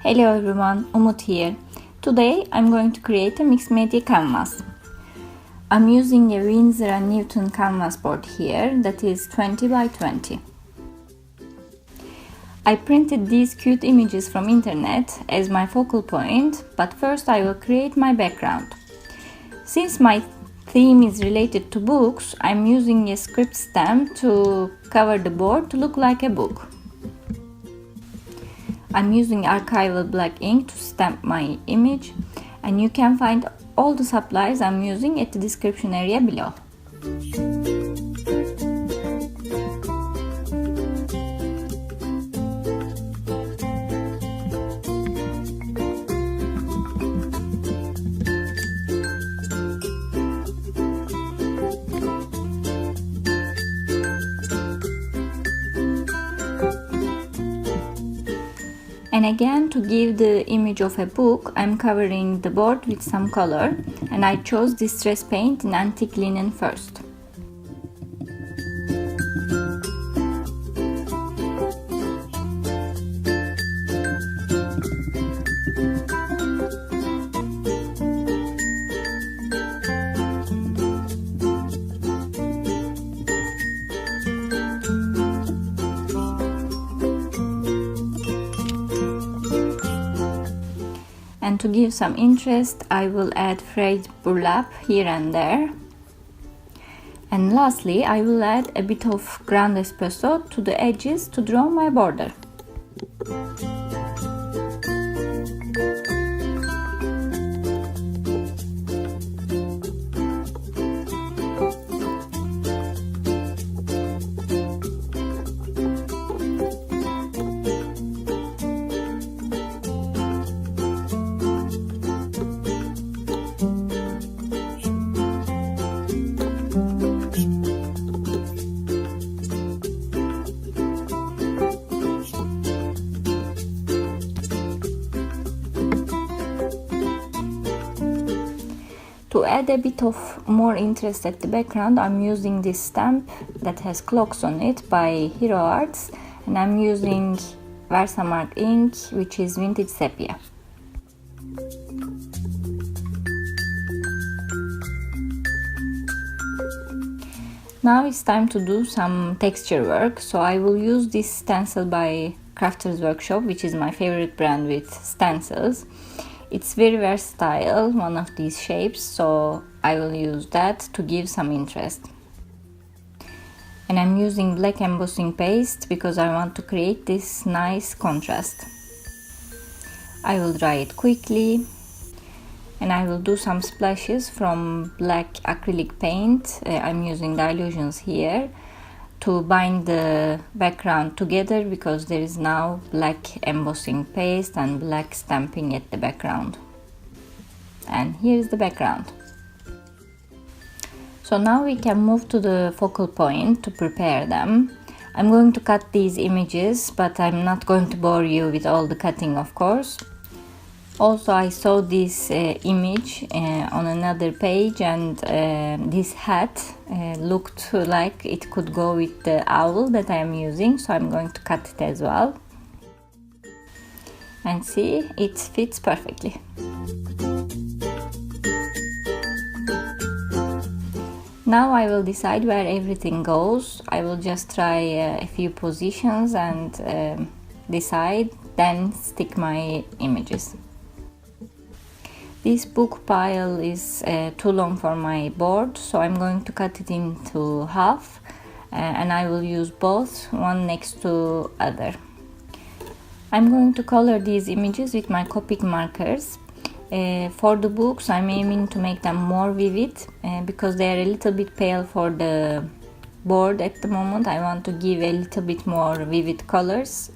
Hello everyone, Umut here. Today I'm going to create a mixed media canvas. I'm using a Winsor & Newton canvas board here that is 20 by 20. I printed these cute images from internet as my focal point, but first I will create my background. Since my theme is related to books, I'm using a script stamp to cover the board to look like a book. I'm using archival black ink to stamp my image, and you can find all the supplies I'm using at the description area below. And again, to give the image of a book, I'm covering the board with some color, and I chose distress paint in antique linen first. And to give some interest, I will add frayed burlap here and there. And lastly, I will add a bit of ground espresso to the edges to draw my border. To add a bit of more interest at the background, I'm using this stamp that has clocks on it by Hero Arts, and I'm using Versamark ink, which is vintage sepia. Now it's time to do some texture work, so I will use this stencil by Crafters Workshop, which is my favorite brand with stencils. It's very versatile, one of these shapes, so I will use that to give some interest. And I'm using black embossing paste because I want to create this nice contrast. I will dry it quickly, and I will do some splashes from black acrylic paint. I'm using Dylusions here to bind the background together because there is now black embossing paste and black stamping at the background. And here is the background. So now we can move to the focal point to prepare them. I'm going to cut these images, but I'm not going to bore you with all the cutting, of course. Also, I saw this image on another page, and this hat looked like it could go with the owl that I am using, so I'm going to cut it as well. And see, it fits perfectly. Now I will decide where everything goes. I will just try a few positions and decide, then stick my images. This book pile is too long for my board, so I'm going to cut it into half, and I will use both, one next to other. I'm going to color these images with my Copic markers. For the books, I'm aiming to make them more vivid because they are a little bit pale for the board at the moment. I want to give a little bit more vivid colors.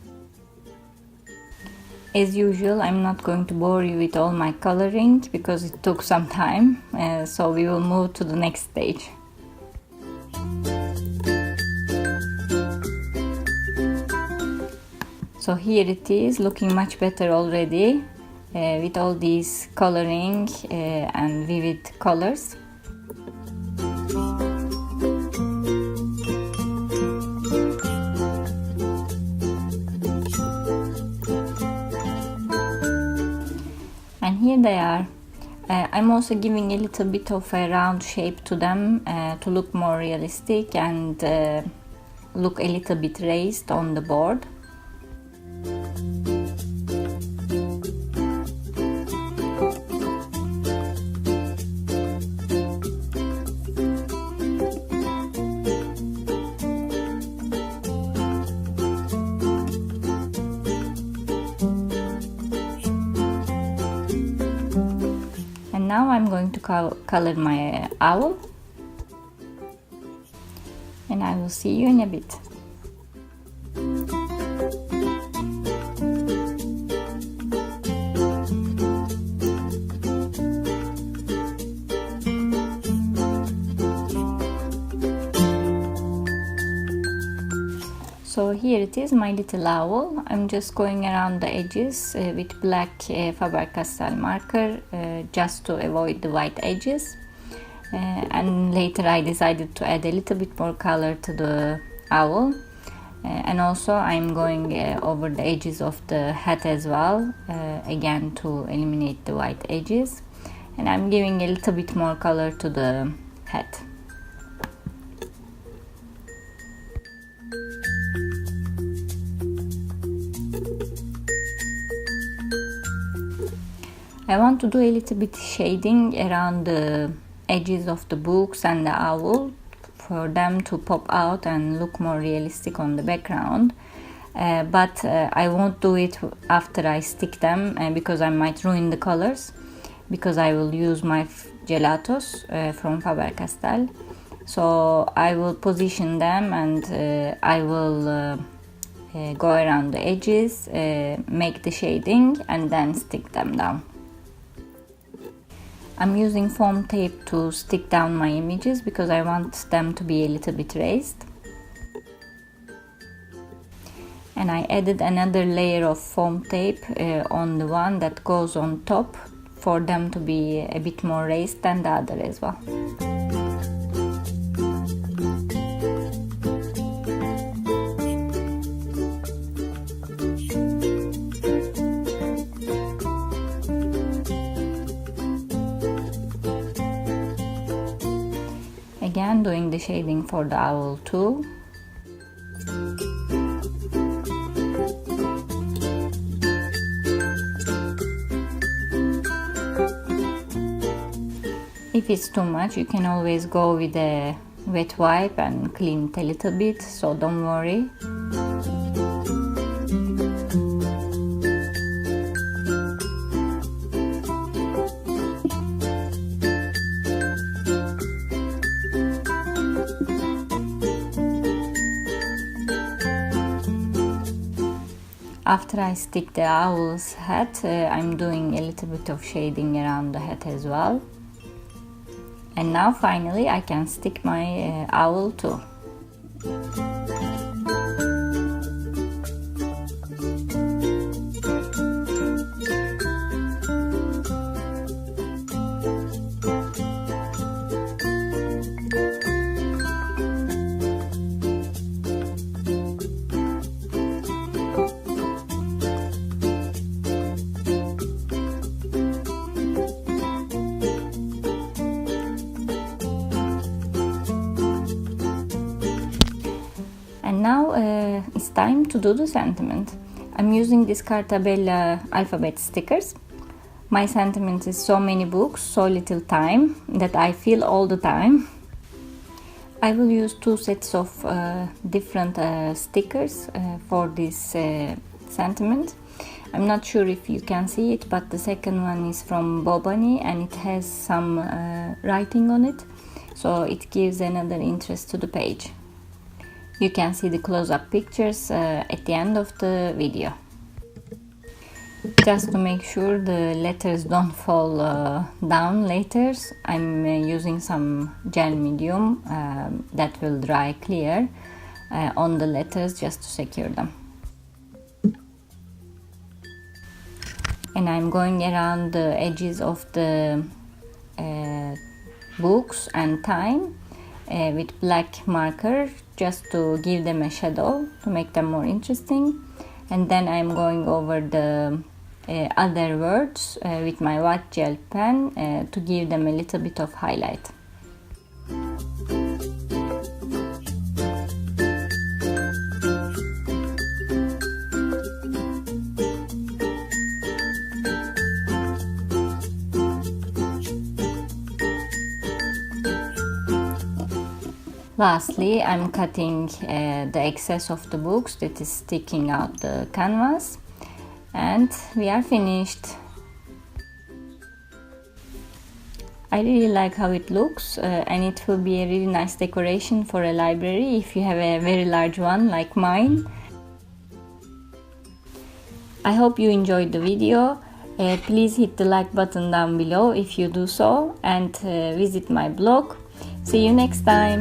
As usual, I'm not going to bore you with all my coloring because it took some time, so we will move to the next stage. So here it is, looking much better already with all these coloring and vivid colors. here they are. I'm also giving a little bit of a round shape to them to look more realistic and look a little bit raised on the board. And now I'm going to color my owl, and I will see you in a bit. So here it is, my little owl. I'm just going around the edges with black Faber-Castell marker just to avoid the white edges. And later I decided to add a little bit more color to the owl. And also I'm going over the edges of the hat as well, again to eliminate the white edges. And I'm giving a little bit more color to the hat. I want to do a little bit shading around the edges of the books and the owl for them to pop out and look more realistic on the background. But I won't do it after I stick them because I might ruin the colors, because I will use my gelatos from Faber-Castell. So I will position them and I will go around the edges, make the shading and then stick them down. I'm using foam tape to stick down my images because I want them to be a little bit raised. And I added another layer of foam tape on the one that goes on top for them to be a bit more raised than the other as well. Again, doing the shading for the owl too. If it's too much, you can always go with a wet wipe and clean it a little bit, so don't worry. After I stick the owl's hat, I'm doing a little bit of shading around the hat as well. And now finally I can stick my owl too. And now it's time to do the sentiment. I'm using this Carta Bella alphabet stickers. My sentiment is so many books, so little time, that I feel all the time. I will use 2 sets of different stickers for this sentiment. I'm not sure if you can see it, but the second one is from Bobani and it has some writing on it, so it gives another interest to the page. You can see the close-up pictures at the end of the video. Just to make sure the letters don't fall down later, I'm using some gel medium that will dry clear on the letters just to secure them. And I'm going around the edges of the books and time with black marker just to give them a shadow to make them more interesting. And then I'm going over the other words with my white gel pen to give them a little bit of highlight. Lastly, I'm cutting the excess of the books that is sticking out the canvas, and we are finished. I really like how it looks, and it will be a really nice decoration for a library if you have a very large one like mine. I hope you enjoyed the video. Please hit the like button down below if you do so, and visit my blog. See you next time!